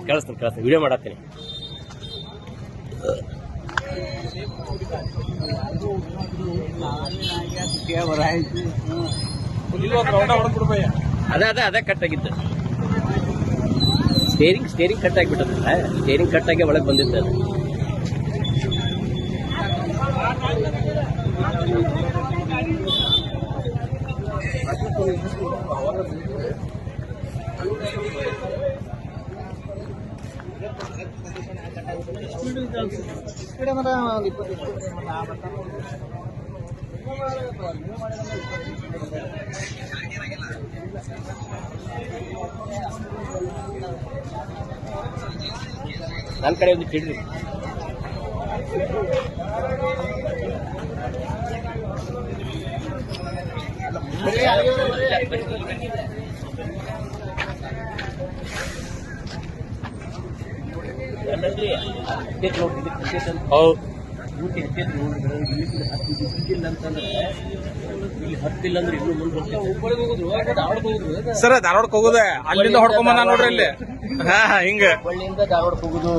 ಕಳಿಸ್ತೀನಿ ವಿಡಿಯೋ ಮಾಡತ್ತೀನಿ. ಅದೇ ಕಟ್ ಆಗಿತ್ತು. ಸ್ಟೇರಿಂಗ್ ಕಟ್ ಆಗಿಬಿಟ್ಟದಲ್ಲ, ಸ್ಟೇರಿಂಗ್ ಕಟ್ ಆಗಿ ಒಳಗೆ ಬಂದಿತ್ತು ಅದು. ನನ್ನ ಕಡೆ ಒಂದು ಕಿಡ್ರಿ ಹತ್ತಿಲ್ಲ ಅಂದ್ರೆ ಇನ್ನು ಮುಂದೆ ಸರ್ ಧಾರವಾಡಕ್ಕೆ ಹೋಗುದ ಅಲ್ಲಿಂದ ಹೊಡ್ಕೊಂಬಂದ ನೋಡ್ರಿ ಇಲ್ಲಿ ಹಿಂಗ ಹುಬ್ಬಳ್ಳಿಯಿಂದ ಧಾರವಾಡಕ್ಕೆ ಹೋಗುದು.